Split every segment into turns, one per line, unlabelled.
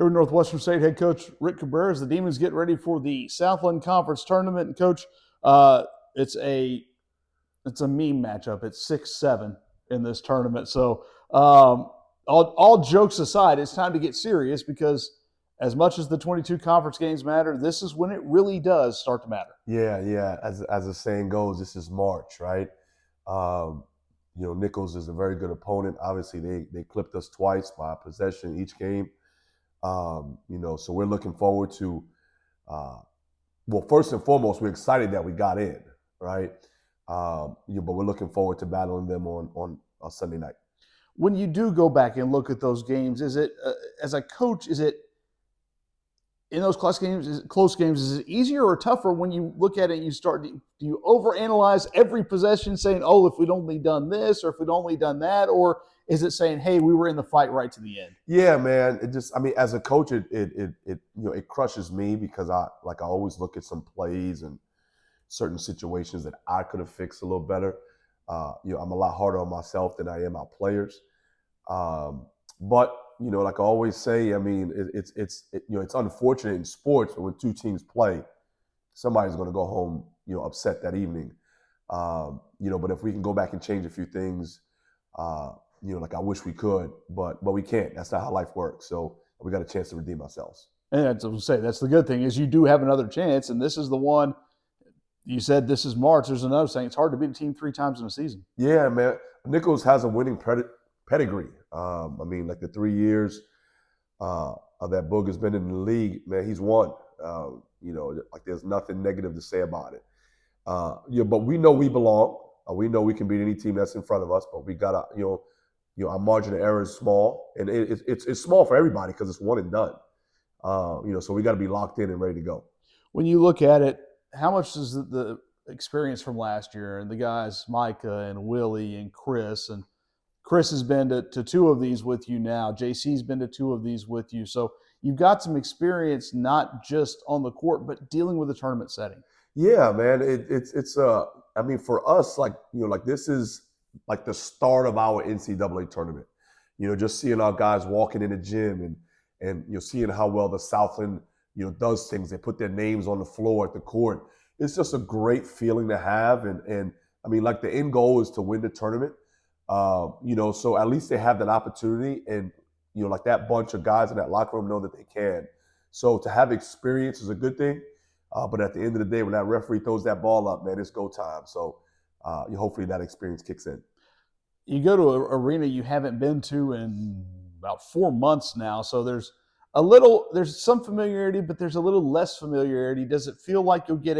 Here with Northwestern State head coach Rick Cabrera as the Demons get ready for the Southland Conference Tournament. And coach, it's a meme matchup. It's 6-7 in this tournament. So all jokes aside, it's time to get serious because as much as the 22 conference games matter, this is when it really does start to matter.
Yeah. As the saying goes, this is March, right? Nichols is a very good opponent. Obviously, they clipped us twice by possession each game. So we're looking forward to, first and foremost, we're excited that we got in, right? But we're looking forward to battling them on a Sunday night.
When you do go back and look at those games, is it, as a coach, is it in those close games, is it easier or tougher when you look at it and do you overanalyze every possession saying, oh, if we'd only done this or if we'd only done that, or is it saying, hey, we were in the fight right to the end?
Yeah, man. As a coach, it crushes me because I always look at some plays and certain situations that I could have fixed a little better. I'm a lot harder on myself than I am our players. But like I always say, it's unfortunate in sports when two teams play, somebody's going to go home, upset that evening. But if we can go back and change a few things, I wish we could, but we can't. That's not how life works. So we got a chance to redeem ourselves.
And that's the good thing is you do have another chance, and this is the one. You said this is March. There's another saying. It's hard to beat a team 3 times in a season.
Yeah, man. Nichols has a winning pedigree. The 3 years that Boog has been in the league, man, he's won. There's nothing negative to say about it. But we know we belong. We know we can beat any team that's in front of us, but we gotta, our margin of error is small, and it's small for everybody because it's one and done. So we got to be locked in and ready to go.
When you look at it, how much does the experience from last year and the guys Micah and Willie and Chris has been to 2 of these with you now. JC's been to 2 of these with you. So you've got some experience not just on the court, but dealing with a tournament setting.
Yeah, man. For us, this is like the start of our NCAA tournament. Just seeing our guys walking in the gym and seeing how well the Southland, does things. They put their names on the floor at the court. It's just a great feeling to have. And the end goal is to win the tournament. So at least they have that opportunity, and that bunch of guys in that locker room know that they can. So to have experience is a good thing, but at the end of the day, when that referee throws that ball up, man, it's go time. So hopefully that experience kicks in.
You go to an arena you haven't been to in about 4 months now, so there's some familiarity, but there's a little less familiarity. Does it feel like you'll get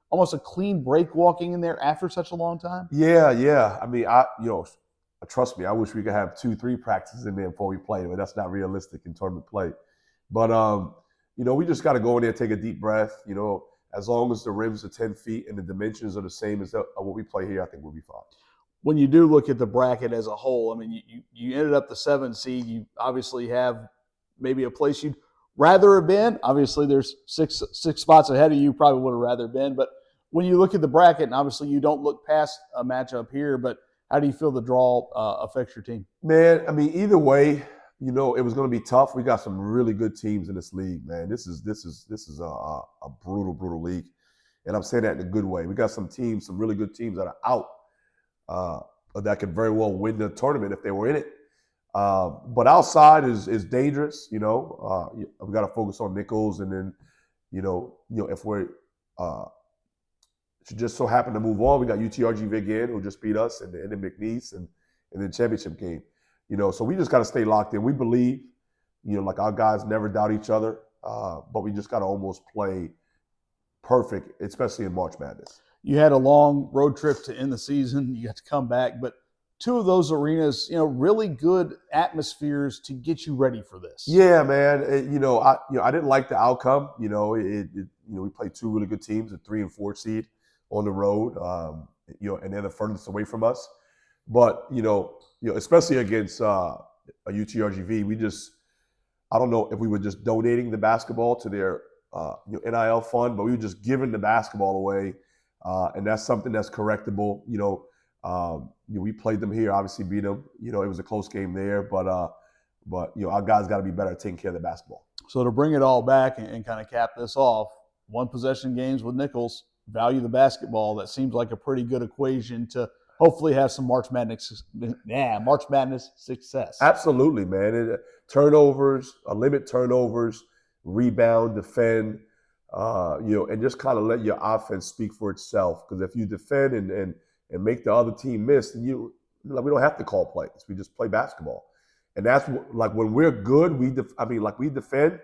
almost a clean break walking in there after such a long time?
Yeah. Trust me, I wish we could have 2-3 practices in there before we play, but that's not realistic in tournament play. But, we just got to go in there, take a deep breath. As long as the rims are 10 feet and the dimensions are the same as what we play here, I think we'll be fine.
When you do look at the bracket as a whole, you ended up the 7 seed. You obviously have maybe a place you'd rather have been. Obviously, there's six spots ahead of you probably would have rather been. But when you look at the bracket, and obviously you don't look past a matchup here, but how do you feel the draw affects your team?
Man, either way, it was going to be tough. We got some really good teams in this league, man. This is a brutal league, and I'm saying that in a good way. We got some really good teams that are out that could very well win the tournament if they were in it. But outside is dangerous. We got to focus on Nichols, and then if we're should just so happen to move on, we got UTRGV again, who just beat us, and then McNeese, and then championship game. So we just got to stay locked in. We believe, our guys never doubt each other, but we just got to almost play perfect, especially in March Madness.
You had a long road trip to end the season. You got to come back, but 2 of those arenas, really good atmospheres to get you ready for this.
Yeah, man. I didn't like the outcome. We played 2 really good teams, a 3 and 4 seed on the road, and they're the furthest away from us. But especially against a UTRGV, I don't know if we were just donating the basketball to their NIL fund, but we were just giving the basketball away, and that's something that's correctable. We played them here, obviously beat them. It was a close game there, but our guys got to be better at taking care of the basketball.
So to bring it all back and kind of cap this off, one possession games with Nichols, value the basketball. That seems like a pretty good equation to hopefully have some March Madness success.
Absolutely, man. Turnovers, limit turnovers, rebound, defend, and just kind of let your offense speak for itself. Because if you defend and make the other team miss, then we don't have to call plays. We just play basketball, and that's like when we're good. We defend,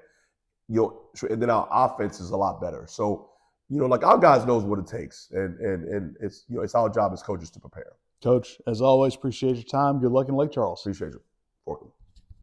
and then our offense is a lot better. So, our guys knows what it takes, and it's our job as coaches to prepare.
Coach, as always, appreciate your time. Good luck in Lake Charles.
Appreciate you.